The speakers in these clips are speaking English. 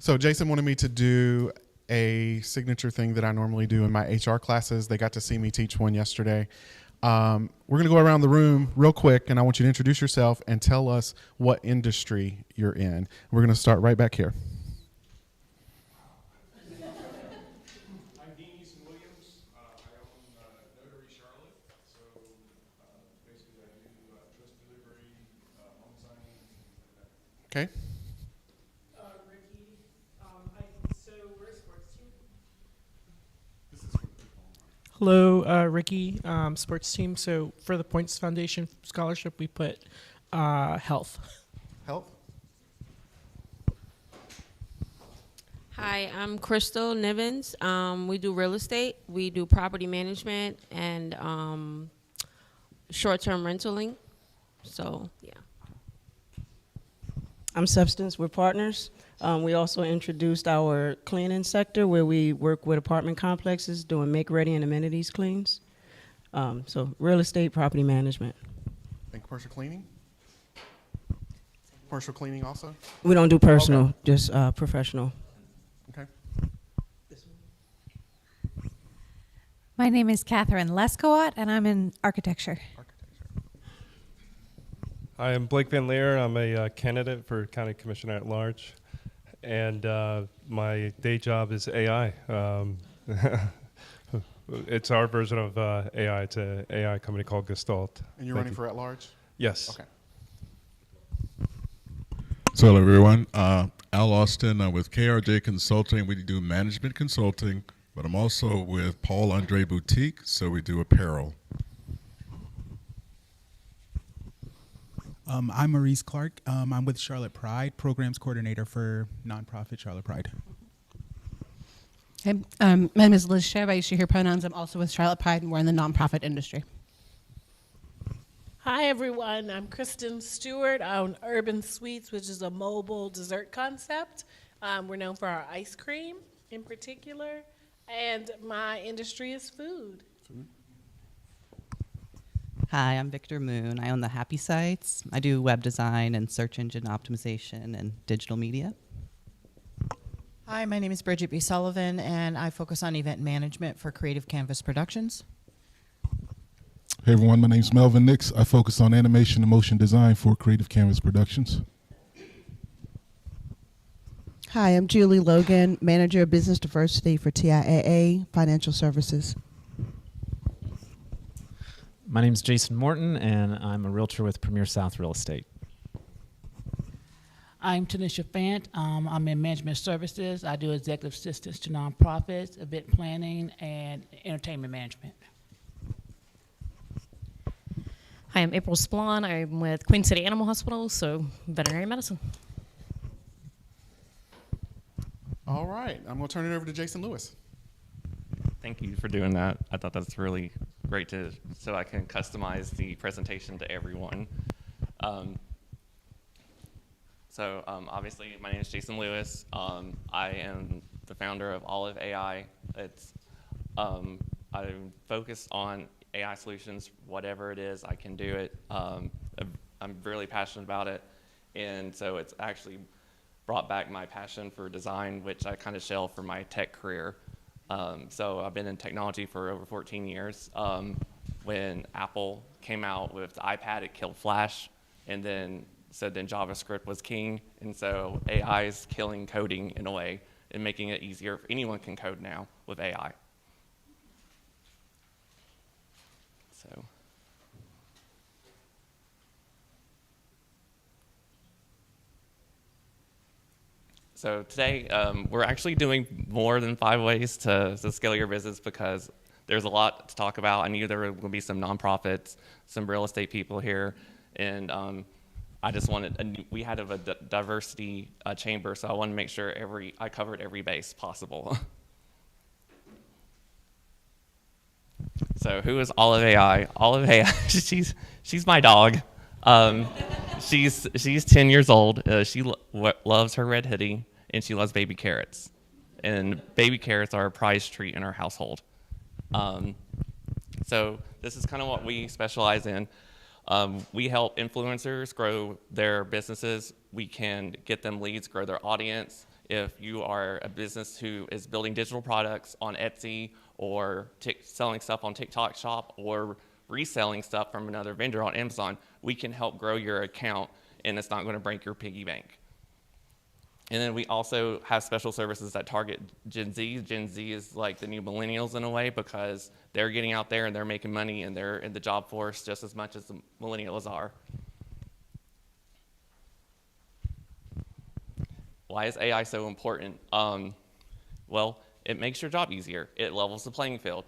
So Jason wanted me to do a signature thing that I normally do in my HR classes. They got to see me teach one yesterday. We're going to go around the room real quick, and I want you to introduce yourself and tell us what industry you're in. We're going to start right back here. I'm Dean Easton-Williams. I own Notary Charlotte. So basically I do trust delivery, home signing, things like that. Okay. Ricky, so we're a sports team. Hello, Ricky, sports team. So for the Points Foundation scholarship, we put health. Health. Hi, I'm Crystal Nivens. We do real estate. We do property management and short-term rentaling. So, yeah. I'm Substance. We're partners. We also introduced our cleaning sector where we work with apartment complexes doing make-ready and amenities cleans. So real estate, property management. And commercial cleaning? Commercial cleaning also? We don't do personal, just professional. Okay. My name is Catherine Leskowat, and I'm in architecture. Hi, I'm Blake Van Leer. I'm a candidate for County Commissioner at Large, and my day job is AI. It's our version of AI. It's an AI company called Gestalt. And you're running for at-large? Yes. Okay. So hello everyone, Al Austin with KRJ Consulting. We do management consulting, but I'm also with Paul Andre Boutique, so we do apparel. I'm Maurice Clark. I'm with Charlotte Pride, Programs Coordinator for nonprofit Charlotte Pride. Okay. My name is Liz Shev. I use she, her pronouns. I'm also with Charlotte Pride, and we're in the nonprofit industry. Hi, everyone. I'm Kristen Stewart. I own Urban Sweets, which is a mobile dessert concept. We're known for our ice cream in particular, and my industry is food. Hi, I'm Victor Moon. I own the Happy Sites. I do web design and search engine optimization and digital media. Hi, my name is Bridget B. Sullivan, and I focus on event management for Creative Canvas Productions. Hey everyone, my name is Melvin Nix. I focus on animation and motion design for Creative Canvas Productions. Hi, I'm Julie Logan, Manager of Business Diversity for TIAA Financial Services. My name is Jason Morton, and I'm a realtor with Premier South Real Estate. I'm Tanisha Fant. I'm in management services. I do executive assistance to nonprofits, event planning, and entertainment management. Hi, I'm April Splon. I'm with Queen City Animal Hospital, so veterinary medicine. All right. I'm going to turn it over to Jason Lewis. Thank you for doing that. I thought that's really great so I can customize the presentation to everyone. Obviously, my name is Jason Lewis. I am the founder of Olive AI. I'm focused on AI solutions, whatever it is, I can do it. I'm really passionate about it, and so it's actually brought back my passion for design, which I kind of shelved for my tech career. So I've been in technology for over 14 years. When Apple came out with the iPad, it killed Flash, and then JavaScript was king, and so AI is killing coding in a way and making it easier. Anyone can code now with AI. So today, we're actually doing more than 5 ways to scale your business because there's a lot to talk about. I knew there would be some nonprofits, some real estate people here, and I just wanted, we had a diversity chamber, so I wanted to make sure I covered every base possible. So who is Olive AI? Olive AI, she's my dog. She's 10 years old. She loves her red hoodie, and she loves baby carrots. And baby carrots are a prized treat in our household. So this is kind of what we specialize in. We help influencers grow their businesses. We can get them leads, grow their audience. if you are a business who is building digital products on Etsy or selling stuff on TikTok Shop or reselling stuff from another vendor on Amazon, we can help grow your account, and it's not going to break your piggy bank. And then we also have special services that target Gen Z. Gen Z is like the new millennials in a way, because they're getting out there and they're making money and they're in the job force just as much as the millennials are. Why is AI so important? Well, it makes your job easier. It levels the playing field.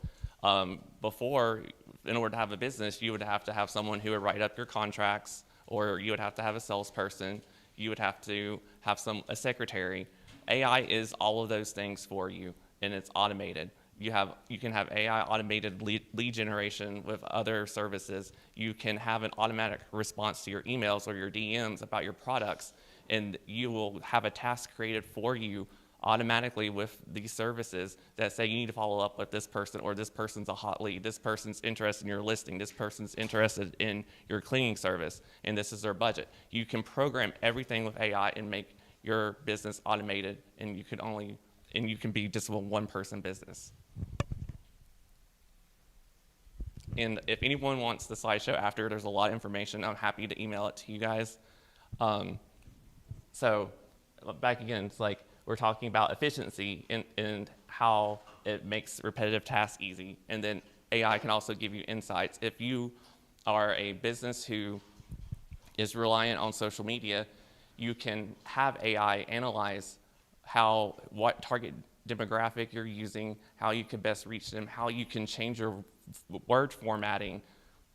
Before, in order to have a business, you would have to have someone who would write up your contracts, or you would have to have a salesperson. You would have to have a secretary. AI is all of those things for you, and it's automated. You can have AI automated lead generation with other services. You can have an automatic response to your emails or your DMs about your products, and you will have a task created for you automatically with these services that say you need to follow up with this person, or this person's a hot lead, this person's interested in your listing, this person's interested in your cleaning service, and this is their budget. You can program everything with AI and make your business automated, and you can be just a one-person business. And if anyone wants the slideshow after, there's a lot of information. I'm happy to email it to you guys. So back again, it's like we're talking about efficiency and how it makes repetitive tasks easy. And then AI can also give you insights. If you are a business who is reliant on social media, you can have AI analyze what target demographic you're using, how you can best reach them, how you can change your word formatting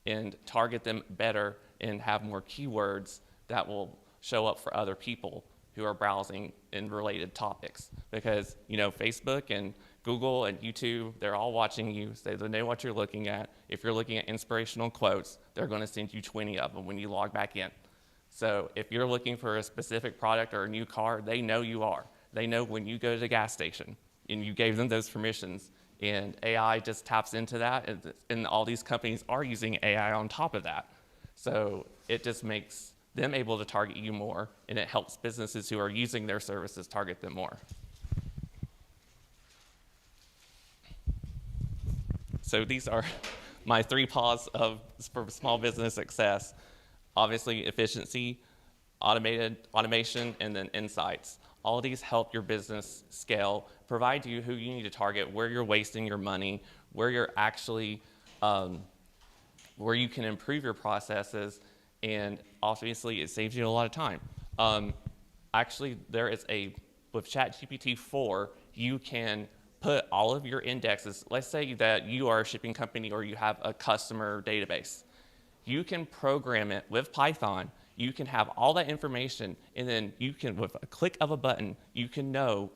and target them better and have more keywords that will show up for other people who are browsing in related topics. Because, Facebook and Google and YouTube, they're all watching you, so they know what you're looking at. If you're looking at inspirational quotes, they're going to send you 20 of them when you log back in. So if you're looking for a specific product or a new car, they know you are. They know when you go to the gas station and you gave them those permissions, and AI just taps into that, and all these companies are using AI on top of that. So it just makes them able to target you more, and it helps businesses who are using their services target them more. So these are my 3 paw's for small business success. Obviously, efficiency, automation, and then insights. All of these help your business scale, provide you who you need to target, where you're wasting your money, where you're actually, where you can improve your processes, and obviously it saves you a lot of time. Actually, with ChatGPT 4, you can put all of your indexes. Let's say that you are a shipping company or you have a customer database. You can program it with Python. You can have all that information, and then you can, with a click of a button, you can know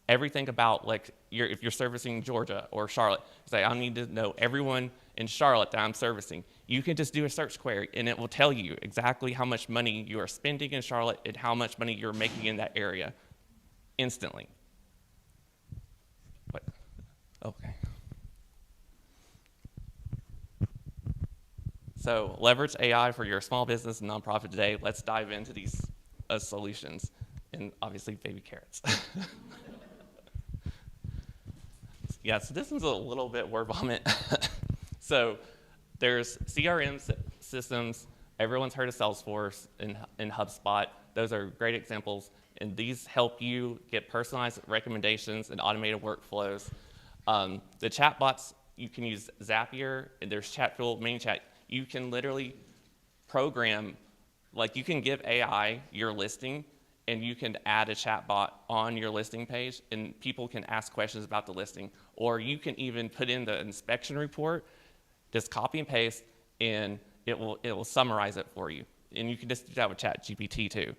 everything about, like, if you're servicing Georgia or Charlotte. Say, I need to know everyone in Charlotte that I'm servicing. You can just do a search query, and it will tell you exactly how much money you are spending in Charlotte and how much money you're making in that area instantly. What? Okay. So leverage AI for your small business and nonprofit today. Let's dive into these solutions, and obviously baby carrots. Yeah, so this one's a little bit word vomit. So there's CRM systems. Everyone's heard of Salesforce and HubSpot. Those are great examples, and these help you get personalized recommendations and automated workflows. The chatbots, you can use Zapier, and there's Chatfuel, ManyChat. You can literally program, like you can give AI your listing, and you can add a chatbot on your listing page, and people can ask questions about the listing. Or you can even put in the inspection report, just copy and paste, and it will summarize it for you. And you can just do that with ChatGPT too.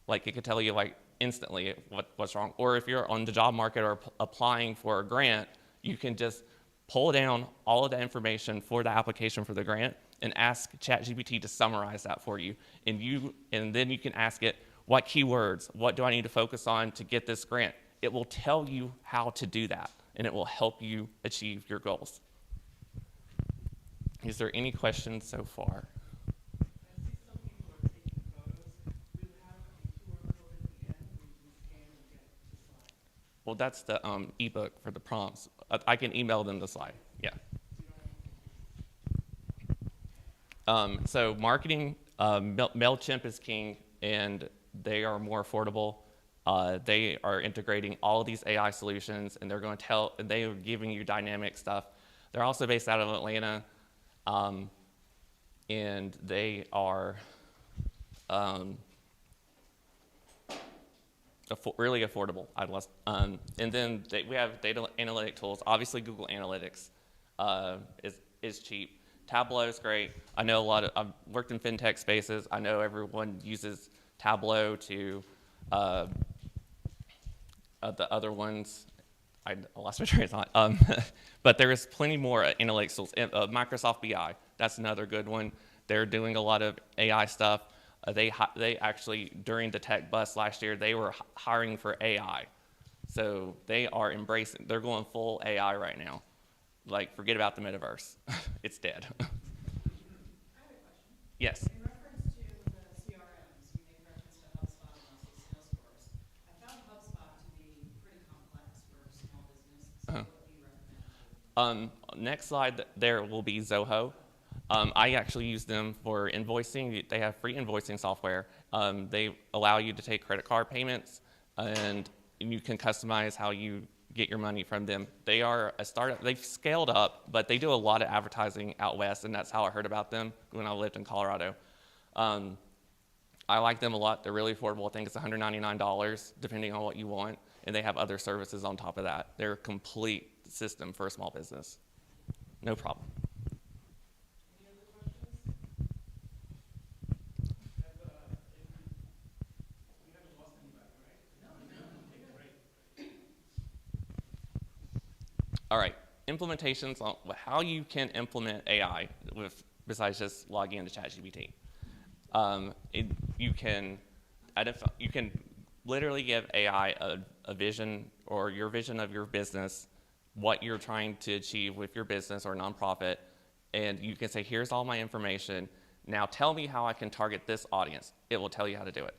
Like it could tell you like instantly what's wrong. Or if you're on the job market or applying for a grant, you can just pull down all of the information for the application for the grant and ask ChatGPT to summarize that for you. And then you can ask it, what keywords, what do I need to focus on to get this grant? It will tell you how to do that, and it will help you achieve your goals. Is there any questions so far? Well, that's the ebook for the prompts. I can email them the slide. Yeah. So marketing, MailChimp is king, and they are more affordable. They are integrating all of these AI solutions, and they're going to they are giving you dynamic stuff. They're also based out of Atlanta, and they are really affordable. And then we have data analytic tools. Obviously, Google Analytics is cheap. Tableau is great. I know I've worked in fintech spaces. I know everyone uses Tableau to the other ones. I lost my train of thought. But there is plenty more analytics tools. Microsoft BI, that's another good one. They're doing a lot of AI stuff. They actually, during the tech bust last year, they were hiring for AI. So they are they're going full AI right now. Like, forget about the metaverse. It's dead. I have a question. Yes. In reference to the CRMs, you make reference to HubSpot and also Salesforce. I found HubSpot to be pretty complex for small business. So what do you recommend? Next slide, there will be Zoho. I actually use them for invoicing. They have free invoicing software. They allow you to take credit card payments, and you can customize how you get your money from them. They are a startup. They've scaled up, but they do a lot of advertising out west, and that's how I heard about them when I lived in Colorado. I like them a lot. They're really affordable. I think it's $199, depending on what you want, and they have other services on top of that. They're a complete system for a small business. No problem. All right, implementations on how you can implement AI besides just logging into ChatGPT. You can literally give AI a vision or your vision of your business, what you're trying to achieve with your business or nonprofit, and you can say, here's all my information. Now tell me how I can target this audience. It will tell you how to do it.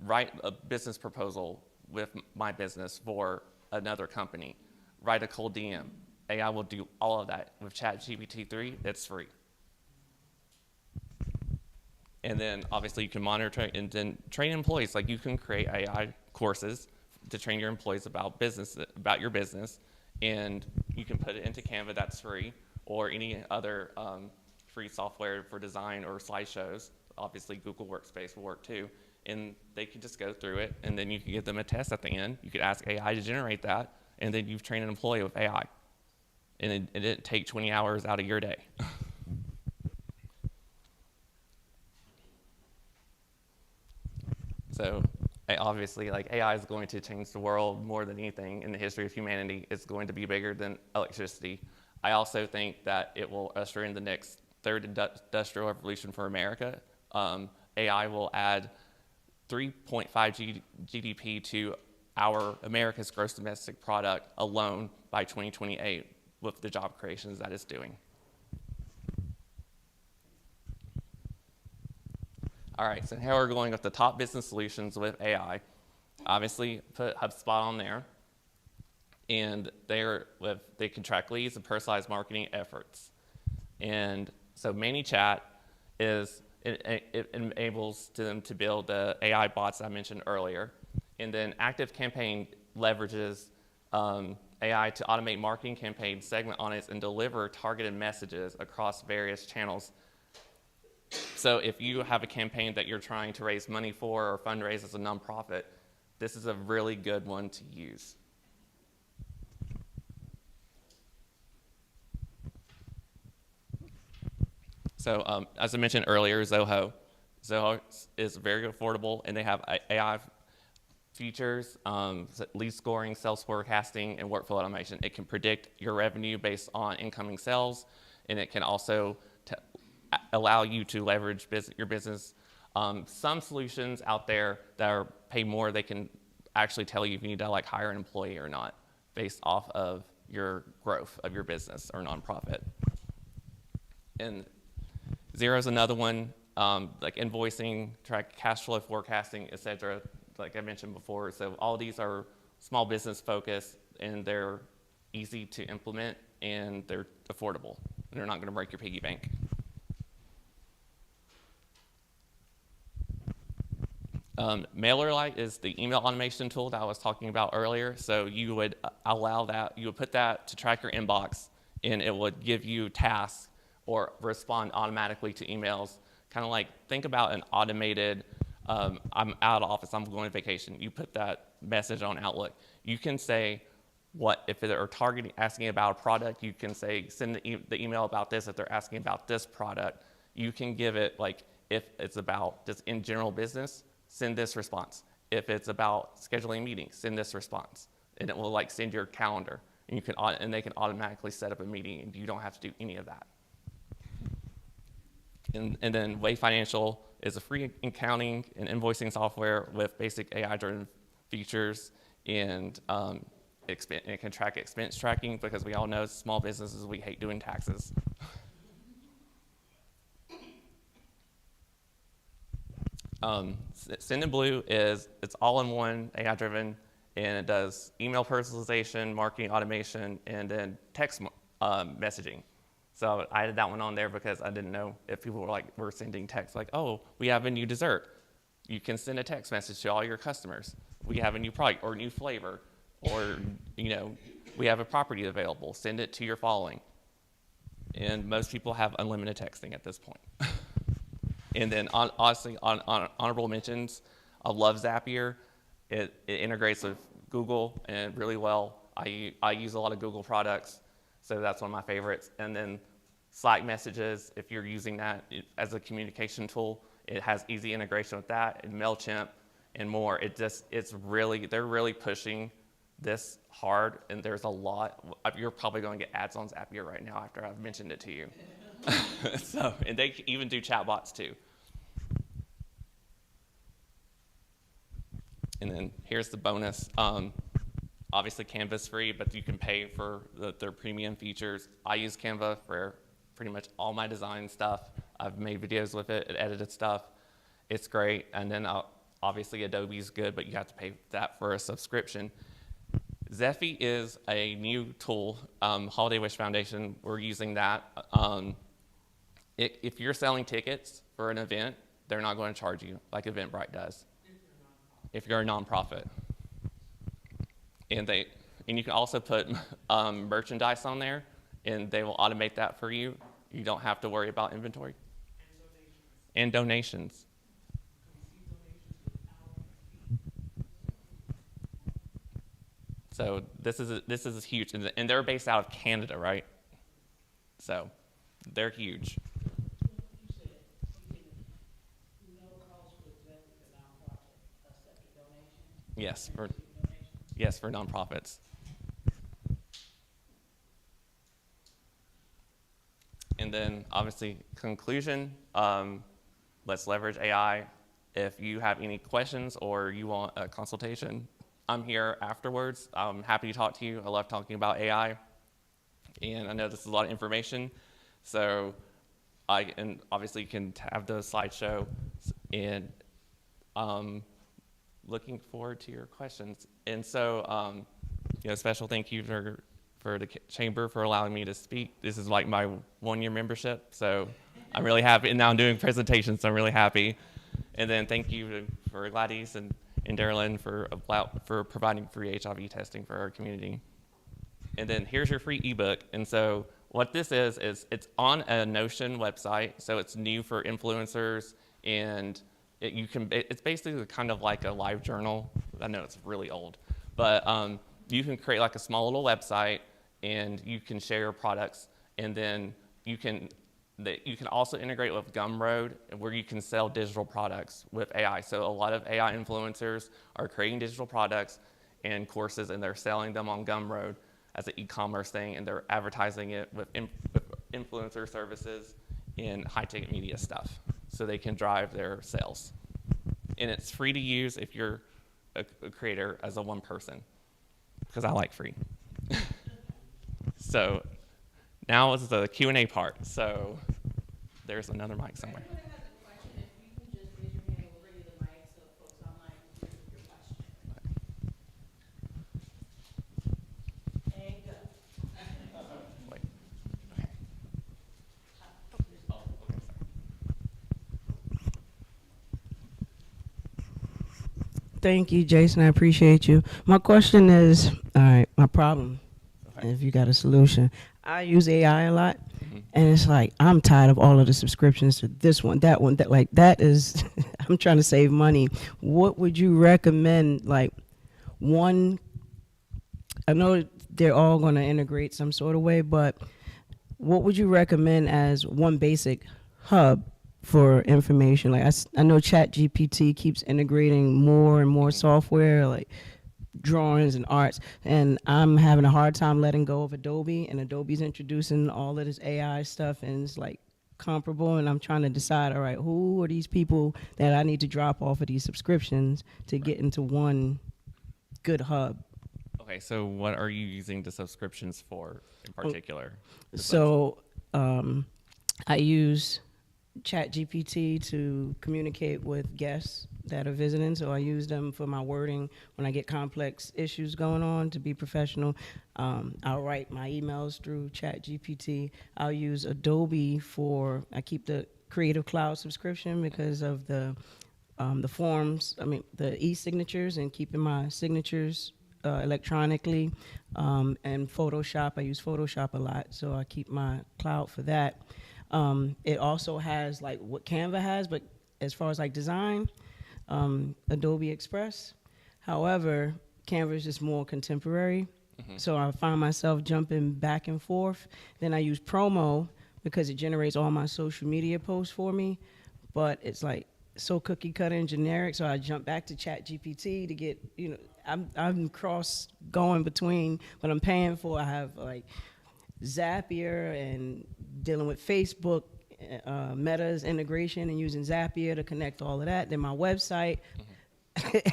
Write a business proposal with my business for another company. Write a cold DM. AI will do all of that. With ChatGPT 3, it's free. And then obviously you can monitor and then train employees. Like, you can create AI courses to train your employees about your business, and you can put it into Canva, that's free, or any other free software for design or slideshows. Obviously Google Workspace will work too. And they can just go through it, and then you can give them a test at the end. You could ask AI to generate that, and then you've trained an employee with AI. And it didn't take 20 hours out of your day. So obviously, like, AI is going to change the world more than anything in the history of humanity. It's going to be bigger than electricity. I also think that it will usher in the next third industrial revolution for America. AI will add 3.5 GDP to America's gross domestic product alone by 2028 with the job creations that it's doing. All right, so here we're going with the top business solutions with AI. Obviously, put HubSpot on there, and they can track leads and personalize marketing efforts. And so ManyChat it enables them to build the AI bots I mentioned earlier. And then ActiveCampaign leverages AI to automate marketing campaigns, segment audience, and deliver targeted messages across various channels. So if you have a campaign that you're trying to raise money for or fundraise as a nonprofit, this is a really good one to use. So as I mentioned earlier, Zoho is very affordable, and they have AI features, lead scoring, sales forecasting, and workflow automation. It can predict your revenue based on incoming sales, and it can also allow you to leverage your business. Some solutions out there that pay more, they can actually tell you if you need to hire an employee or not based off of your growth of your business or nonprofit. And Xero is another one, like invoicing, track cash flow forecasting, et cetera, like I mentioned before. So all these are small business focused, and they're easy to implement, and they're affordable. And they're not going to break your piggy bank. MailerLite is the email automation tool that I was talking about earlier. So you would allow that, you would put that to track your inbox, and it would give you tasks or respond automatically to emails. Kind of like, think about an automated, I'm out of office, I'm going on vacation. You put that message on Outlook. You can say, what if they're targeting, asking about a product, you can say, send the email about this. If they're asking about this product, you can give it, like, if it's about just in general business, send this response. If it's about scheduling meetings, send this response. And it will like send your calendar, and you can, and they can automatically set up a meeting, and you don't have to do any of that. And then Way Financial is a free accounting and invoicing software with basic AI-driven features, and it can track expense tracking, because we all know small businesses, we hate doing taxes. Send-in-Blue it's all-in-one, AI-driven, and it does email personalization, marketing automation, and then text messaging. So I added that one on there because I didn't know if people were sending texts like, oh, we have a new dessert. You can send a text message to all your customers. We have a new product or new flavor, or we have a property available. Send it to your following. And most people have unlimited texting at this point. And then honestly, honorable mentions, I love Zapier. It integrates with Google and really well. I use a lot of Google products, so that's one of my favorites. And then Slack messages, if you're using that as a communication tool, it has easy integration with that, and MailChimp and more. They're really pushing this hard, and there's a lot. You're probably going to get ads on Zapier right now after I've mentioned it to you. And they even do chatbots too. And then here's the bonus. Obviously Canva's free, but you can pay for their premium features. I use Canva for pretty much all my design stuff. I've made videos with it, edited stuff. It's great. And then obviously Adobe's good, but you have to pay that for a subscription. Zephy is a new tool, Holiday Wish Foundation, we're using that. If you're selling tickets for an event, they're not going to charge you like Eventbrite does. If you're a nonprofit. And you can also put merchandise on there, and they will automate that for you. You don't have to worry about inventory. And donations. So this is huge, and they're based out of Canada, right? So they're huge. Yes, for nonprofits. And then obviously conclusion, let's leverage AI. If you have any questions or you want a consultation, I'm here afterwards. I'm happy to talk to you. I love talking about AI. And I know this is a lot of information. So and obviously you can have the slideshow, and looking forward to your questions. And so, special thank you for the chamber for allowing me to speak. This is like my 1-year membership, so I'm really happy. And now I'm doing presentations, so I'm really happy. And then thank you for Gladys and Darylyn for providing free HIV testing for our community. And then here's your free ebook. And so what this is it's on a Notion website, so it's new for influencers, and it's basically kind of like a live journal. I know it's really old, but you can create like a small little website, and you can share your products, and then you can also integrate with Gumroad, where you can sell digital products with AI. So a lot of AI influencers are creating digital products and courses, and they're selling them on Gumroad as an e-commerce thing, and they're advertising it with influencer services in high-ticket media stuff, so they can drive their sales. And it's free to use if you're a creator as a one person, because I like free. So now is the Q&A part. So there's another mic somewhere. Thank you, Jason. I appreciate you. My question is, all right, my problem, if you got a solution. I use AI a lot, and it's like, I'm tired of all of the subscriptions to this one, that, like, that is, I'm trying to save money. What would you recommend, like, one, I know they're all going to integrate some sort of way, but what would you recommend as one basic hub for information? Like I know ChatGPT keeps integrating more and more software, like drawings and arts, and I'm having a hard time letting go of Adobe, and Adobe's introducing all of this AI stuff, and it's like comparable, and I'm trying to decide, all right, who are these people that I need to drop off of these subscriptions to get into one good hub? Okay, so what are you using the subscriptions for in particular? So I use ChatGPT to communicate with guests that are visiting. So I use them for my wording when I get complex issues going on to be professional. I'll write my emails through ChatGPT. I'll use Adobe I keep the Creative Cloud subscription because of the forms, the e-signatures and keeping my signatures electronically, and Photoshop. I use Photoshop a lot, so I keep my cloud for that. It also has like what Canva has, but as far as like design, Adobe Express. However, Canva is just more contemporary, so I find myself jumping back and forth. Then I use Promo because it generates all my social media posts for me, but it's like so cookie cutter and generic, so I jump back to ChatGPT to get, I'm cross going between what I'm paying for. I have like Zapier and dealing with Facebook, Meta's integration and using Zapier to connect all of that. Then my website,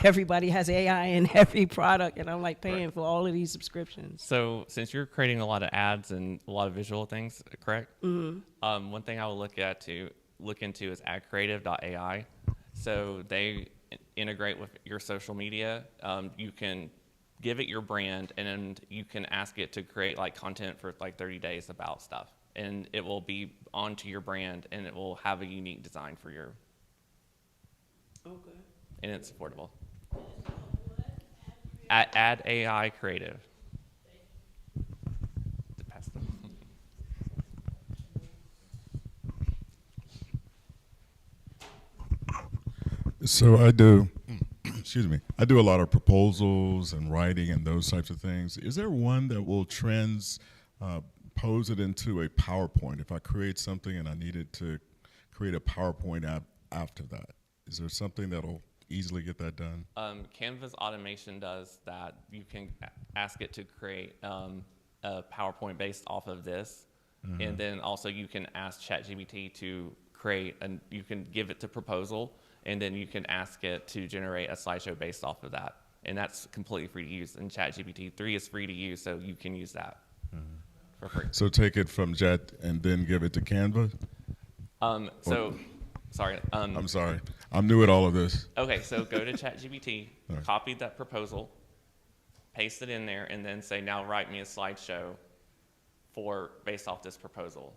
everybody has AI in every product, and I'm like paying for all of these subscriptions. So since you're creating a lot of ads and a lot of visual things, correct? Mm-hmm. One thing I will look into is adcreative.ai. So they integrate with your social media. You can give it your brand, and you can ask it to create like content for like 30 days about stuff, and it will be onto your brand, and it will have a unique design for your. Okay. And it's affordable. Add AI Creative. So I do, excuse me, I do a lot of proposals and writing and those types of things. Is there one that will pose it into a PowerPoint? If I create something and I needed to create a PowerPoint app after that, is there something that'll easily get that done? Canva's automation does that. You can ask it to create a PowerPoint based off of this. And then also you can ask ChatGPT to create, and you can give it to proposal, and then you can ask it to generate a slideshow based off of that. And that's completely free to use. And ChatGPT 3 is free to use, so you can use that for free. So take it from Jet and then give it to Canva? Sorry. I'm sorry. I'm new at all of this. Okay, so go to ChatGPT, copy that proposal, paste it in there, and then say, now write me a slideshow based off this proposal.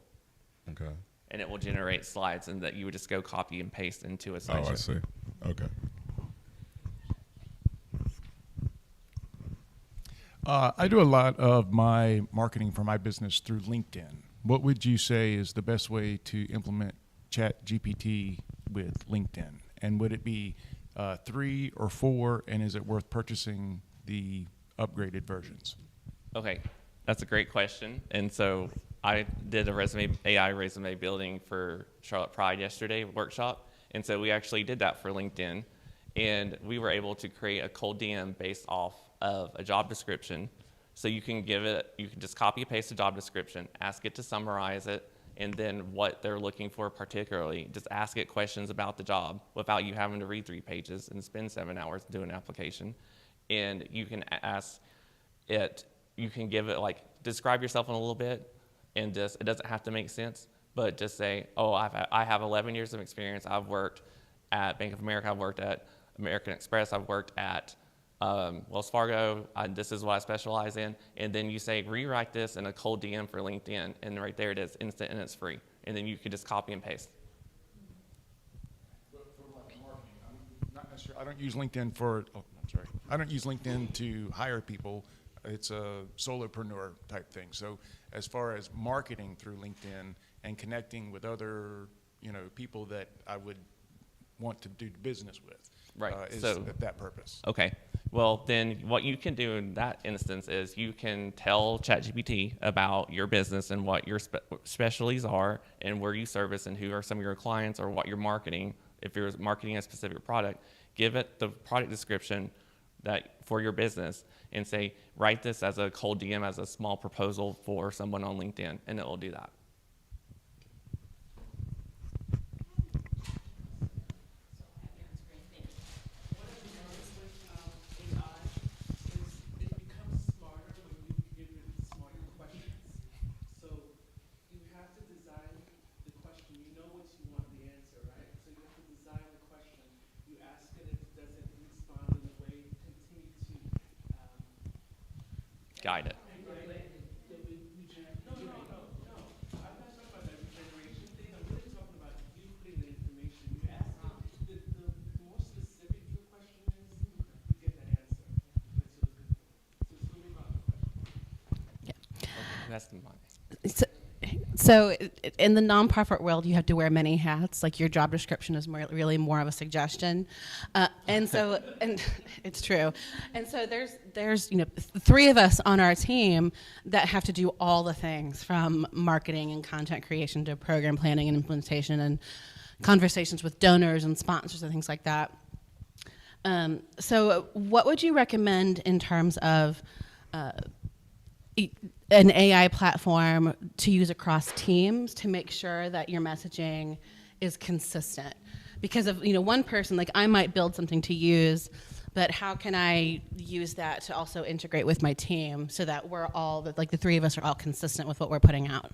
Okay. And it will generate slides, and that you would just go copy and paste into a slideshow. Oh, I see. Okay. I do a lot of my marketing for my business through LinkedIn. What would you say is the best way to implement ChatGPT with LinkedIn? And would it be 3 or 4, and is it worth purchasing the upgraded versions? Okay, that's a great question. And so I did a AI resume building for Charlotte Pride yesterday workshop. And so we actually did that for LinkedIn. And we were able to create a cold DM based off of a job description. So you can just copy and paste the job description, ask it to summarize it, and then what they're looking for particularly. Just ask it questions about the job without you having to read 3 pages and spend 7 hours doing an application. And you can ask it, you can give it like, describe yourself in a little bit, and it doesn't have to make sense, but just say, oh, I have 11 years of experience. I've worked at Bank of America, I've worked at American Express, I've worked at Wells Fargo, this is what I specialize in. And then you say, rewrite this in a cold DM for LinkedIn, and right there it is, instant, and it's free. And then you could just copy and paste. But for like marketing, I don't use LinkedIn for. Oh, I'm sorry. I don't use LinkedIn to hire people. It's a solopreneur type thing. So as far as marketing through LinkedIn and connecting with other, people that I would want to do business with, Right. is So that purpose. Okay. Well, then what you can do in that instance is you can tell ChatGPT about your business and what your specialties are and where you service and who are some of your clients or what you're marketing. If you're marketing a specific product, give it the product description that for your business and say, write this as a cold DM, as a small proposal for someone on LinkedIn, and it will do that. Guide it. That's the money. So in the nonprofit world, you have to wear many hats. Like your job description is really more of a suggestion, and it's true. And so there's three of us on our team that have to do all the things from marketing and content creation to program planning and implementation and conversations with donors and sponsors and things like that. So what would you recommend in terms of an AI platform to use across teams to make sure that your messaging is consistent? Because of one person, like I might build something to use, but how can I use that to also integrate with my team so that we're all, like the three of us are all consistent with what we're putting out?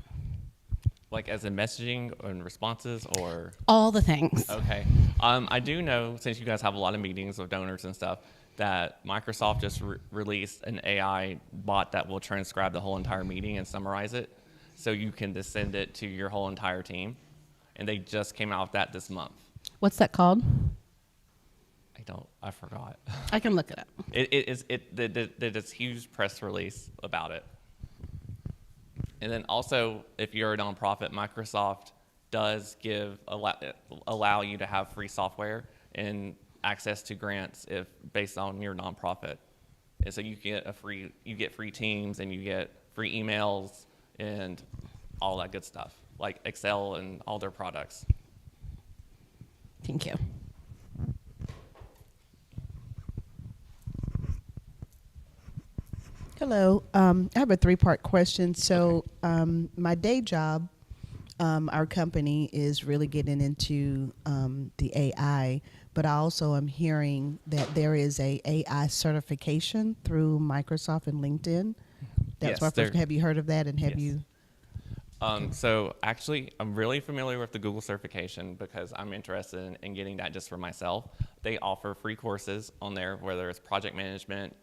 Like as in messaging and responses, or? All the things. Okay. I do know, since you guys have a lot of meetings with donors and stuff, that Microsoft just released an AI bot that will transcribe the whole entire meeting and summarize it, so you can just send it to your whole entire team. And they just came out with that this month. What's that called? I forgot. I can look it up. There's this huge press release about it. And then also, if you're a nonprofit, Microsoft does allow you to have free software and access to grants if based on your nonprofit. And so you get free teams, and you get free emails and all that good stuff, like Excel and all their products. Thank you. Hello. I have a three-part question. So my day job, our company is really getting into the AI, but I also am hearing that there is a AI certification through Microsoft and LinkedIn. That's Yes, have you heard of that, and have yes. you? So actually, I'm really familiar with the Google certification because I'm interested in getting that just for myself. They offer free courses on there, whether it's project management,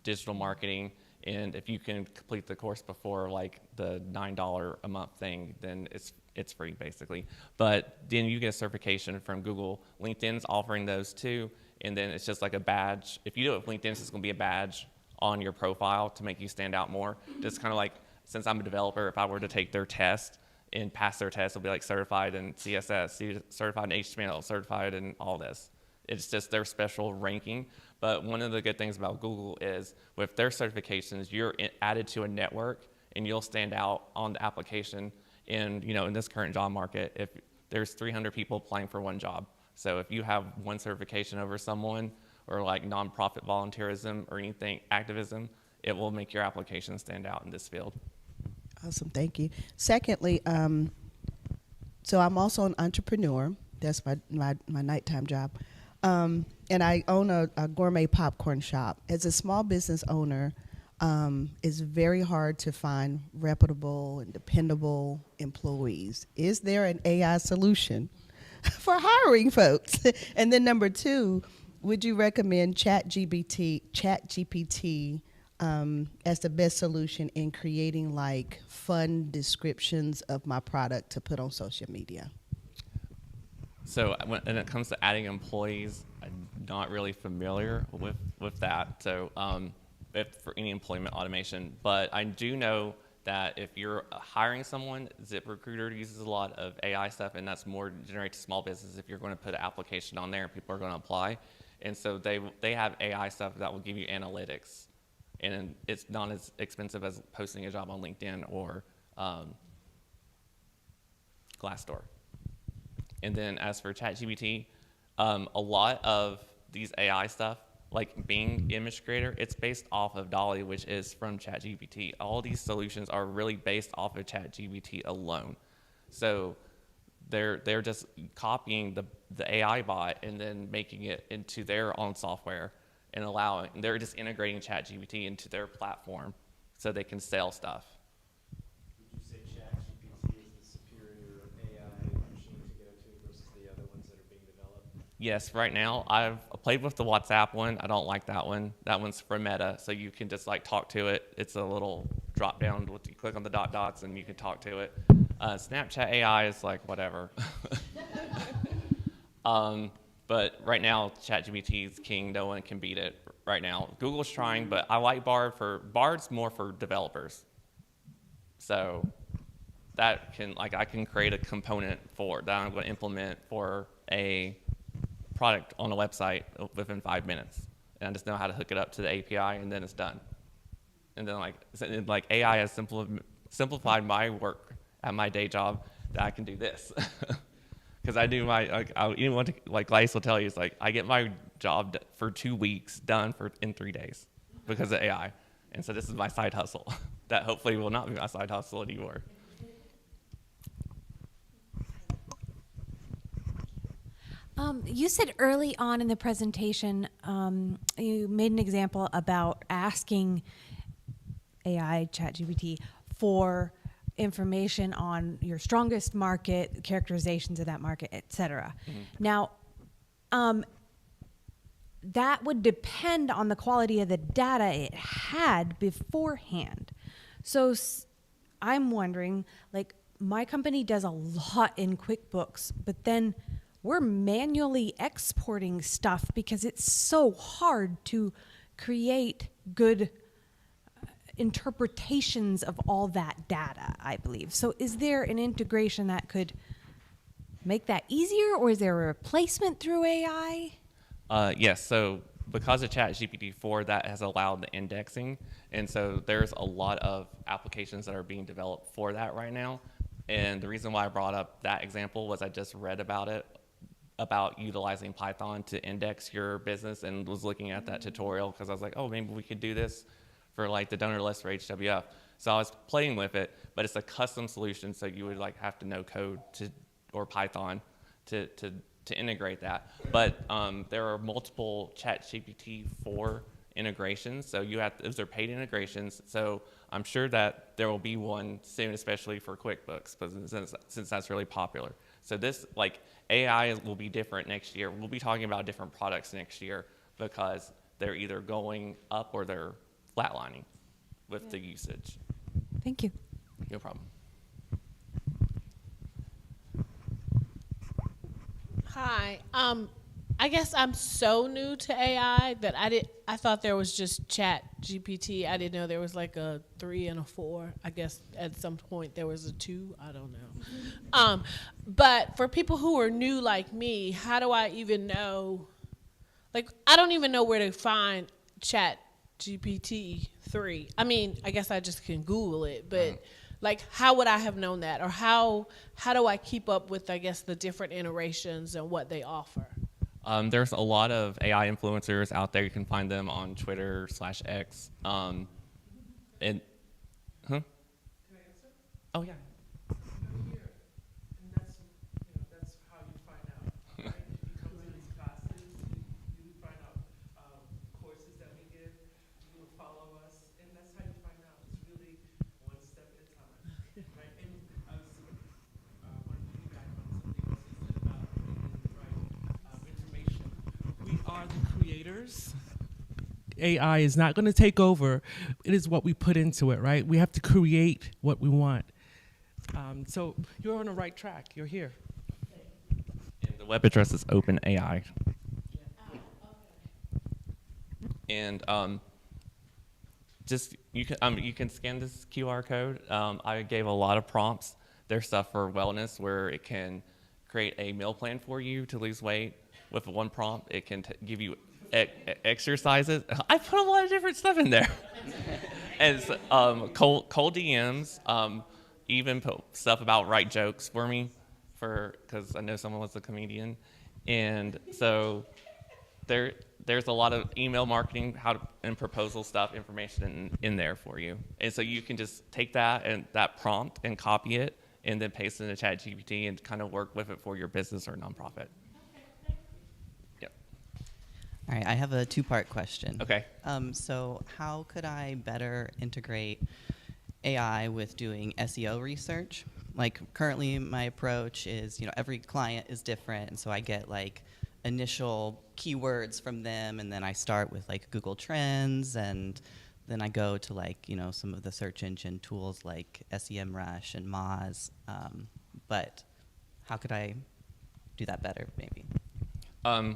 digital marketing, and if you can complete the course before like the $9 a month thing, then it's free basically. But then you get a certification from Google. LinkedIn's offering those too, and then it's just like a badge. If you do it with LinkedIn, it's just gonna be a badge on your profile to make you stand out more. Just kind of like, since I'm a developer, if I were to take their test and pass their test, it'll be like certified in CSS, certified in HTML, certified in all this. It's just their special ranking. But one of the good things about Google is with their certifications, you're added to a network and you'll stand out on the application. And in this current job market, if there's 300 people applying for one job. So if you have one certification over someone, or like nonprofit volunteerism or anything, activism, it will make your application stand out in this field. Awesome, thank you. Secondly, so I'm also an entrepreneur. That's my nighttime job. And I own a gourmet popcorn shop. As a small business owner, it's very hard to find reputable and dependable employees. Is there an AI solution for hiring folks? And then number two, would you recommend ChatGPT as the best solution in creating like fun descriptions of my product to put on social media? So when it comes to adding employees, I'm not really familiar with that. So for any employment automation, but I do know that if you're hiring someone, ZipRecruiter uses a lot of AI stuff, and that's more generic to small business. If you're going to put an application on there, people are going to apply, and so they have AI stuff that will give you analytics, and it's not as expensive as posting a job on LinkedIn or Glassdoor. And then as for ChatGPT, a lot of these AI stuff, like Bing Image Creator, it's based off of DALL-E, which is from ChatGPT. All these solutions are really based off of ChatGPT alone. So they're just copying the AI bot and then making it into their own software and they're just integrating ChatGPT into their platform so they can sell stuff. Would you say ChatGPT is the superior AI machine to go to versus the other ones that are being developed? Yes, right now I've played with the WhatsApp one. I don't like that one. That one's for Meta, so you can just like talk to it. It's a little drop down. You click on the dots and you can talk to it. Snapchat AI is like whatever. But right now, ChatGPT is king. No one can beat it right now. Google's trying, but I like Bard's more for developers. So that I can create a component that I'm going to implement for a product on a website within 5 minutes. And I just know how to hook it up to the API, and then it's done. And then AI has simplified my work at my day job that I can do this. Because I do Gladys will tell you, it's like I get my job for 2 weeks done in 3 days because of AI. And so this is my side hustle that hopefully will not be my side hustle anymore. You said early on in the presentation, you made an example about asking AI, ChatGPT, for information on your strongest market, characterizations of that market, et cetera. Mm-hmm. Now, that would depend on the quality of the data it had beforehand. So I'm wondering, my company does a lot in QuickBooks, but then we're manually exporting stuff because it's so hard to create good interpretations of all that data, I believe. So is there an integration that could make that easier, or is there a replacement through AI? Yes, so because of ChatGPT-4, that has allowed the indexing, and so there's a lot of applications that are being developed for that right now. And the reason why I brought up that example was I just read about it, about utilizing Python to index your business, and was looking at that tutorial because I was like, oh, maybe we could do this for the donor list for HWF. So I was playing with it, but it's a custom solution, so you would have to know code or Python to integrate that. But there are multiple ChatGPT-4 integrations, so those are paid integrations. So I'm sure that there will be one soon, especially for QuickBooks, since that's really popular. So this AI will be different next year. We'll be talking about different products next year because they're either going up or they're flatlining with the usage. Thank you. No problem. Hi. I guess I'm so new to AI that I thought there was just ChatGPT. I didn't know there was a 3 and a 4. I guess at some point there was a 2. I don't know. But for people who are new like me, how do I even know? I don't even know where to find ChatGPT 3. I mean, I guess I just can Google it, but how would I have known that? Or how do I keep up with, I guess, the different iterations and what they offer? There's a lot of AI influencers out there. You can find them on Twitter/X. Huh? Can I answer? Oh, yeah. That's how you find out, right? You come to these classes, you find out courses that we give, you follow us, and that's how you find out. It's really one step at a time, right? And I was want to piggyback on something else you said about information. We are the creators. AI is not going to take over. It is what we put into it, right? We have to create what we want. So you're on the right track. You're here. And the The web address is OpenAI. And just you can scan this QR code. I gave a lot of prompts. There's stuff for wellness where it can create a meal plan for you to lose weight. With one prompt, it can give you exercises. I put a lot of different stuff in there. And cold DMs, even put stuff about write jokes for me, because I know someone was a comedian, and so there's a lot of email marketing and proposal stuff information in there for you, and so you can just take that prompt and copy it, and then paste it into ChatGPT and kind of work with it for your business or nonprofit. All right, I have a two-part question. Okay. So how could I better integrate AI with doing SEO research? Like currently my approach is, every client is different, and so I get like initial keywords from them, and then I start with like Google Trends, and then I go to like, some of the search engine tools like SEMrush and Moz. But how could I do that better, maybe?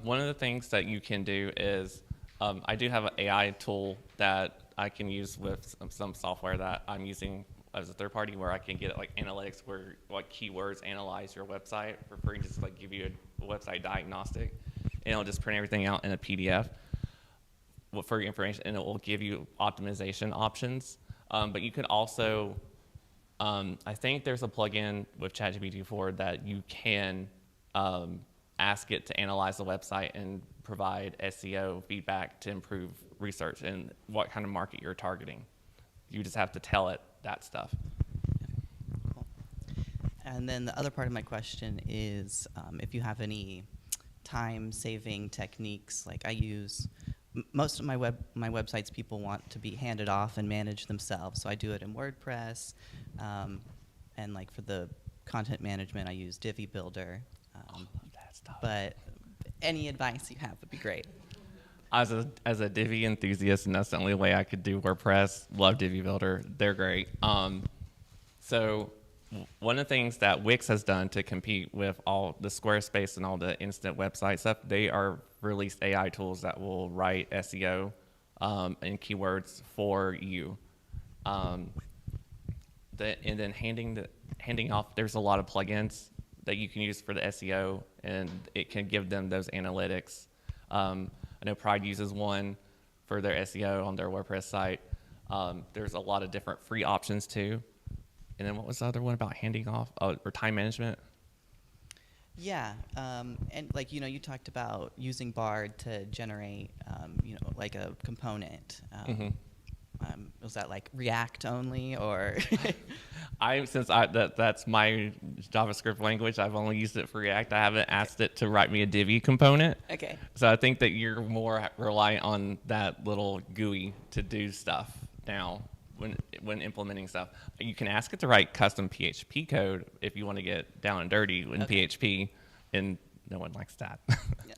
One of the things that you can do is, I do have an AI tool that I can use with some software that I'm using as a third party, where I can get like analytics where like keywords analyze your website for free, just like give you a website diagnostic, and it'll just print everything out in a PDF for your information, and it will give you optimization options. But you can also, I think there's a plugin with ChatGPT 4 that you can ask it to analyze the website and provide SEO feedback to improve research and what kind of market you're targeting. You just have to tell it that stuff. Cool. And then the other part of my question is if you have any time-saving techniques. Like I use most of my websites, people want to be handed off and manage themselves, so I do it in WordPress. And like for the content management, I use Divi Builder. I love that stuff. But any advice you have would be great. As a Divi enthusiast, and that's the only way I could do WordPress, love Divi Builder. They're great. So one of the things that Wix has done to compete with all the Squarespace and all the instant website stuff, they are released AI tools that will write SEO and keywords for you. And then handing off, there's a lot of plugins that you can use for the SEO, and it can give them those analytics. I know Pride uses one for their SEO on their WordPress site. There's a lot of different free options too. And then what was the other one about handing off, or time management? Yeah, and like, you talked about using Bard to generate, like a component. Was that like React only, or? That's my JavaScript language, I've only used it for React. I haven't asked it to write me a Divi component. Okay. So I think that you're more reliant on that little GUI to do stuff now when implementing stuff. You can ask it to write custom PHP code if you want to get down and dirty in PHP, and no one likes that. Yeah.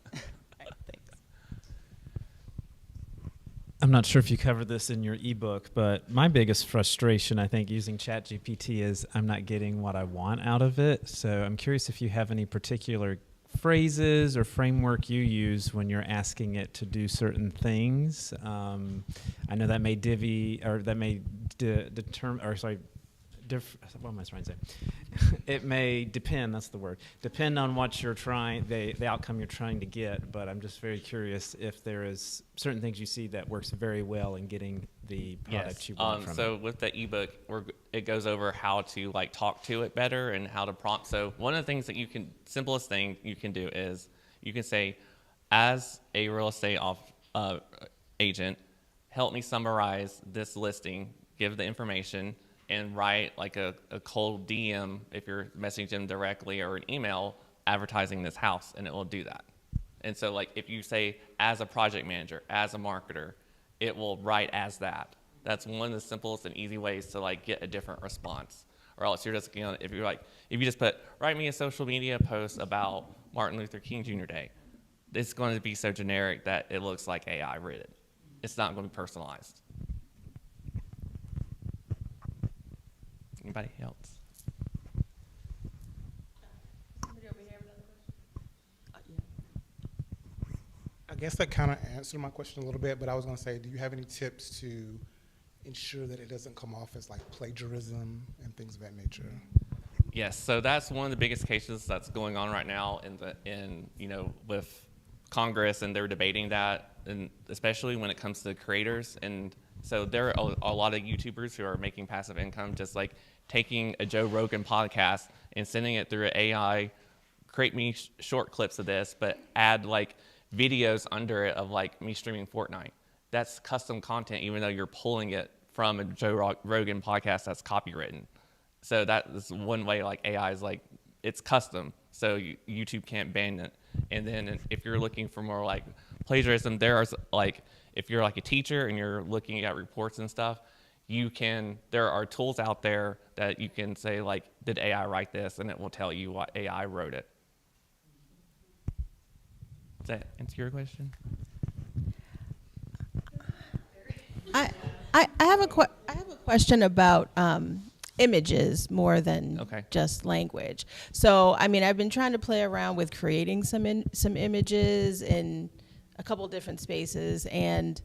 I'm not sure if you covered this in your ebook, but my biggest frustration, I think, using ChatGPT is I'm not getting what I want out of it. So I'm curious if you have any particular phrases or framework you use when you're asking it to do certain things. I know that may what am I trying to say? It may depend, that's the word, depend on what you're trying, the outcome you're trying to get, but I'm just very curious if there is certain things you see that works very well in getting the product you want from so it. with the ebook, it goes over how to like talk to it better and how to prompt. So one of the things that simplest thing you can do is you can say, as a real estate agent, help me summarize this listing, give the information, and write like a cold DM if you're messaging them directly, or an email advertising this house, and it will do that. And so like if you say as a project manager, as a marketer, it will write as that. That's one of the simplest and easy ways to like get a different response. Or else you're just, if you just put, write me a social media post about Martin Luther King Jr. Day, it's going to be so generic that it looks like AI written. It's not going to be personalized. Anybody else? guess that kind of answered my question a little bit, but I was going to say, do you have any tips to ensure that it doesn't come off as like plagiarism and things of that nature? Yes, so that's one of the biggest cases that's going on right now with Congress, and they're debating that, and especially when it comes to creators. And so there are a lot of YouTubers who are making passive income, just like taking a Joe Rogan podcast and sending it through an AI, create me short clips of this, but add like videos under it of like me streaming Fortnite. That's custom content, even though you're pulling it from a Joe Rogan podcast that's copywritten. So that is one way like AI is like, it's custom, so YouTube can't ban it. And then if you're looking for more like plagiarism, there are if you're like a teacher and you're looking at reports and stuff, there are tools out there that you can say like, did AI write this? And it will tell you what AI wrote it. Does that answer your question? I have a question about images more than just language. So, I mean, I've been trying to play around with creating some images in a couple different spaces, and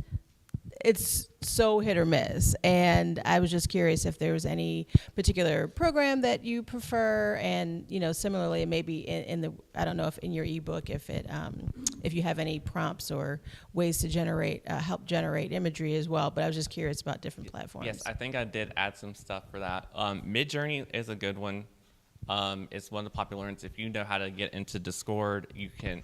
it's so hit or miss. And I was just curious if there was any particular program that you prefer, and similarly, maybe in the I don't know if in your ebook if you have any prompts or ways to help generate imagery as well. But I was just curious about different platforms. Yes, I think I did add some stuff for that. Midjourney is a good one. It's one of the popular ones. If you know how to get into Discord, you can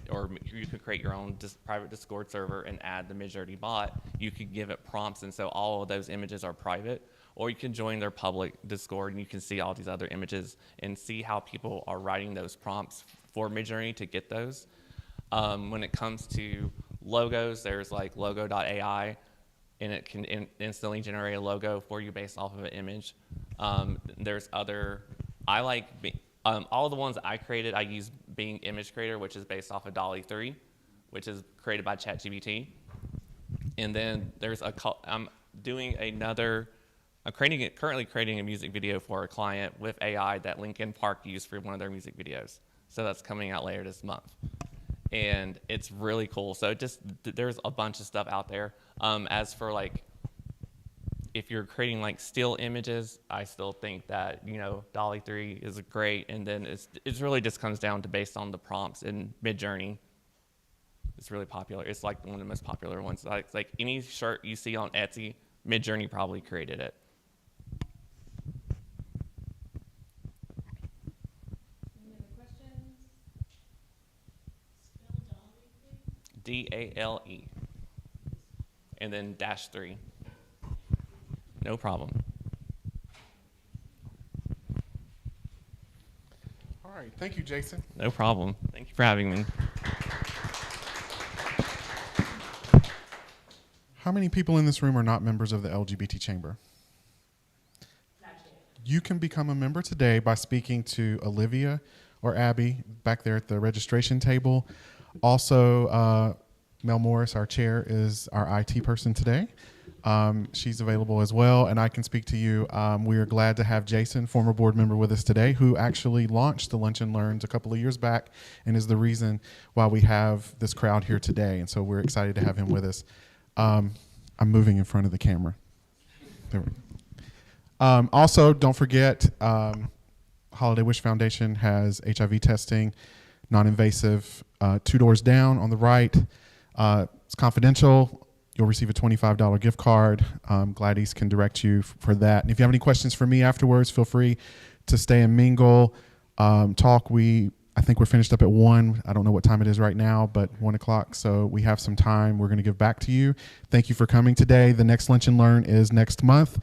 create your own private Discord server and add the Midjourney bot. You could give it prompts, and so all of those images are private. Or you can join their public Discord, and you can see all these other images and see how people are writing those prompts for Midjourney to get those. When it comes to logos, there's like logo.ai, and it can instantly generate a logo for you based off of an image. There's other. I like all of the ones I created. I use Bing Image Creator, which is based off of DALL-E 3, which is created by ChatGPT. And then there's I'm currently creating a music video for a client with AI that Linkin Park used for one of their music videos. So that's coming out later this month, and it's really cool. So there's a bunch of stuff out there. As for like, if you're creating like still images, I still think that DALL-E 3 is great, and then it really just comes down to based on the prompts. And Midjourney is really popular. It's like one of the most popular ones. Like any shirt you see on Etsy, Midjourney probably created it. Any other questions? DALE, and then -3. No problem. All right. Thank you, Jason. No problem. Thank you for having me. How many people in this room are not members of the LGBT Chamber? You can become a member today by speaking to Olivia or Abby back there at the registration table. Also, Mel Morris, our chair, is our IT person today. She's available as well, and I can speak to you. We are glad to have Jason, former board member, with us today, who actually launched the Lunch and Learns a couple of years back and is the reason why we have this crowd here today. And so we're excited to have him with us. I'm moving in front of the camera. There we go. Also, don't forget, Holiday Wish Foundation has HIV testing, non-invasive, 2 doors down on the right. It's confidential. You'll receive a $25 gift card. Gladys can direct you for that. And if you have any questions for me afterwards, feel free to stay and mingle, talk. I think we're finished up at 1. I don't know what time it is right now, but 1 o'clock. So we have some time. We're going to give back to you. Thank you for coming today. The next Lunch and Learn is next month.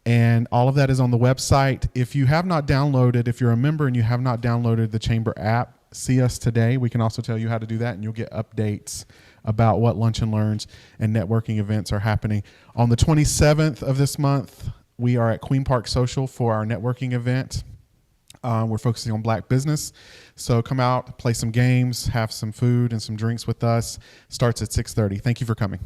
And all of that is on the website. If you have not downloaded, if you're a member and you have not downloaded the Chamber app, see us today. We can also tell you how to do that, and you'll get updates about what Lunch and Learns and networking events are happening. On the 27th of this month, we are at Queen Park Social for our networking event. We're focusing on Black business. So come out, play some games, have some food and some drinks with us. Starts at 6:30. Thank you for coming.